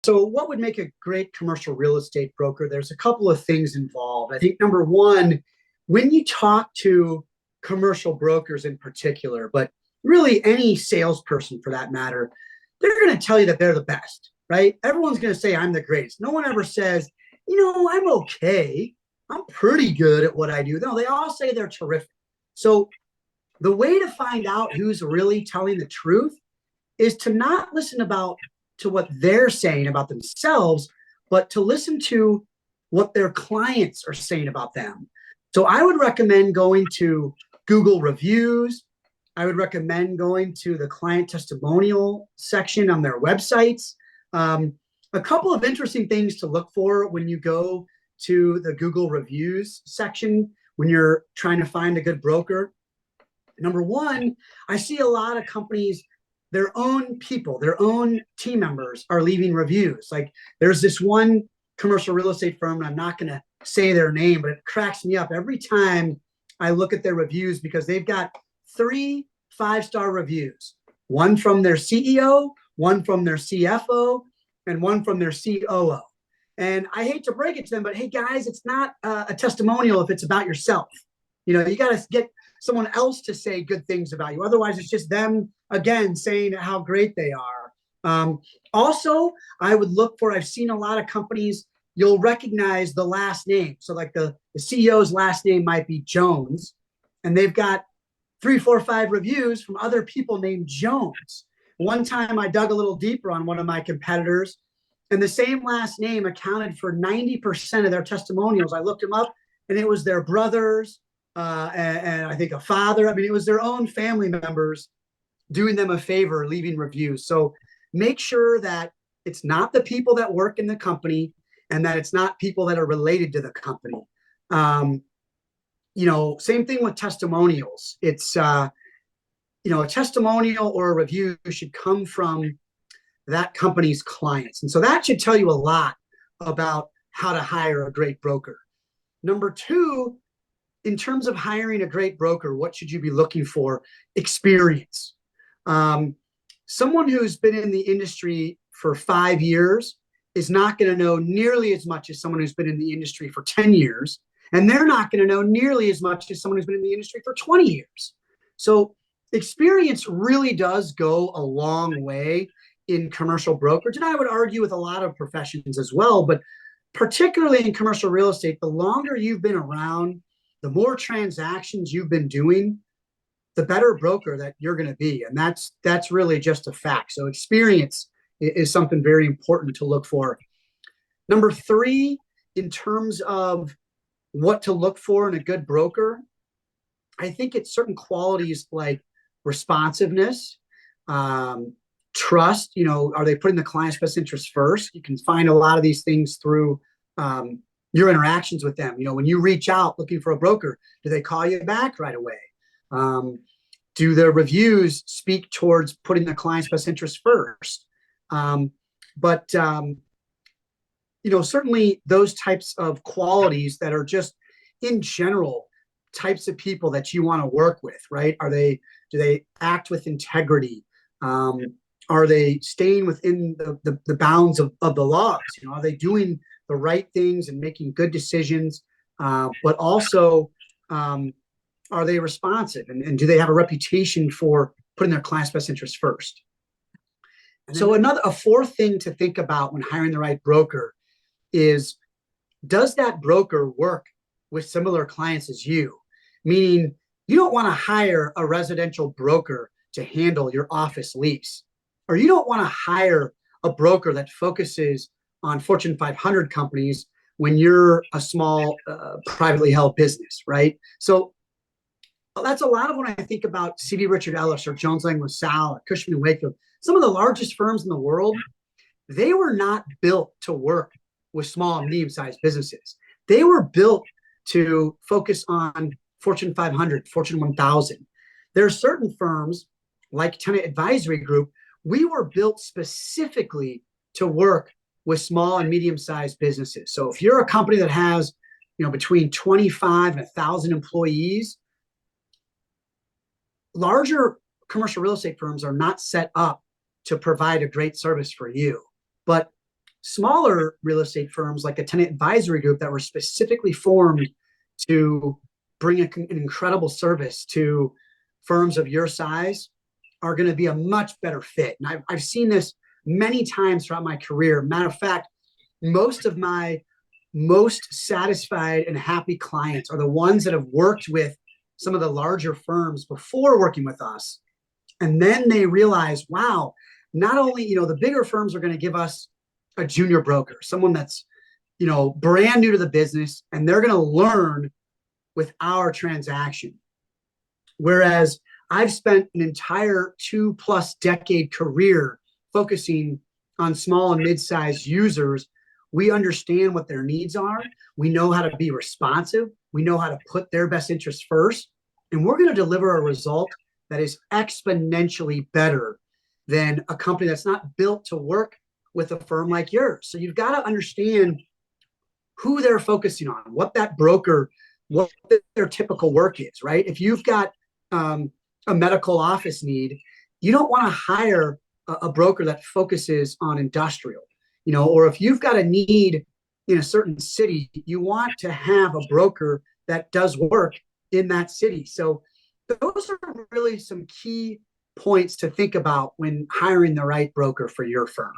So what would make a great commercial real estate broker? There's a couple of things involved. I think number one, when you talk to commercial brokers in particular, but really any salesperson for that matter, they're going to tell you that they're the best, right? Everyone's going to say, I'm the greatest. No one ever says, I'm okay. I'm pretty good at what I do. No, they all say they're terrific. So the way to find out who's really telling the truth is to not listen to what they're saying about themselves, but to listen to what their clients are saying about them. So I would recommend going to Google reviews. I would recommend going to the client testimonial section on their websites. A couple of interesting things to look for when you go to the Google reviews section when you're trying to find a good broker. Number one, I see a lot of companies, their own people, their own team members are leaving reviews. Like there's this one commercial real estate firm, and I'm not going to say their name, but it cracks me up every time I look at their reviews because they've got 3 5-star reviews, one from their CEO, one from their CFO, and one from their COO. And I hate to break it to them, but hey guys, it's not a testimonial if it's about yourself. You got to get someone else to say good things about you. Otherwise, it's just them, again, saying how great they are. Also, I would look for, I've seen a lot of companies, you'll recognize the last name. So like the CEO's last name might be Jones, and they've got 3, 4, 5 reviews from other people named Jones. One time I dug a little deeper on one of my competitors, and the same last name accounted for 90% of their testimonials. I looked them up, and it was their brothers, and I think a father. I mean, it was their own family members doing them a favor, leaving reviews. So make sure that it's not the people that work in the company and that it's not people that are related to the company. Same thing with testimonials. It's, a testimonial or a review should come from that company's clients. And so that should tell you a lot about how to hire a great broker. Number two, in terms of hiring a great broker, what should you be looking for? Experience. Someone who's been in the industry for 5 years is not going to know nearly as much as someone who's been in the industry for 10 years. And they're not going to know nearly as much as someone who's been in the industry for 20 years. So experience really does go a long way in commercial brokerage. And I would argue with a lot of professions as well, but particularly in commercial real estate, the longer you've been around, the more transactions you've been doing, the better broker that you're going to be. And that's really just a fact. So experience is something very important to look for. Number 3, in terms of what to look for in a good broker, I think it's certain qualities like responsiveness, trust. Are they putting the client's best interest first? You can find a lot of these things through your interactions with them. When you reach out looking for a broker, do they call you back right away? Do their reviews speak towards putting the client's best interest first? Certainly those types of qualities that are just in general types of people that you want to work with, right? Do they act with integrity? Are they staying within the bounds of the laws? Are they doing the right things and making good decisions? But also, are they responsive? And do they have a reputation for putting their client's best interest first? So a fourth thing to think about when hiring the right broker is, does that broker work with similar clients as you? Meaning, you don't want to hire a residential broker to handle your office lease, or you don't want to hire a broker that focuses on Fortune 500 companies when you're a small privately held business, right? So that's a lot of when I think about C.B. Richard Ellis or Jones Lang LaSalle or Cushman & Wakefield. Some of the largest firms in the world, they were not built to work with small and medium-sized businesses. They were built to focus on Fortune 500, Fortune 1000. There are certain firms like Tenant Advisory Group, we were built specifically to work with small and medium-sized businesses. So if you're a company that has, between 25 and 1,000 employees, larger commercial real estate firms are not set up to provide a great service for you. But smaller real estate firms like a tenant advisory group that were specifically formed to bring an incredible service to firms of your size are going to be a much better fit. And I've seen this many times throughout my career. Matter of fact, most of my most satisfied and happy clients are the ones that have worked with some of the larger firms before working with us. And then they realize, wow, not only, the bigger firms are going to give us a junior broker, someone that's, brand new to the business, and they're going to learn with our transaction. Whereas I've spent an entire 2+ decade career focusing on small and mid-sized users. We understand what their needs are. We know how to be responsive. We know how to put their best interests first. And we're going to deliver a result that is exponentially better than a company that's not built to work with a firm like yours. So you've got to understand who they're focusing on, what that broker, what their typical work is, right? If you've got a medical office need, you don't want to hire a broker that focuses on industrial, or if you've got a need in a certain city, you want to have a broker that does work in that city. So those are really some key points to think about when hiring the right broker for your firm.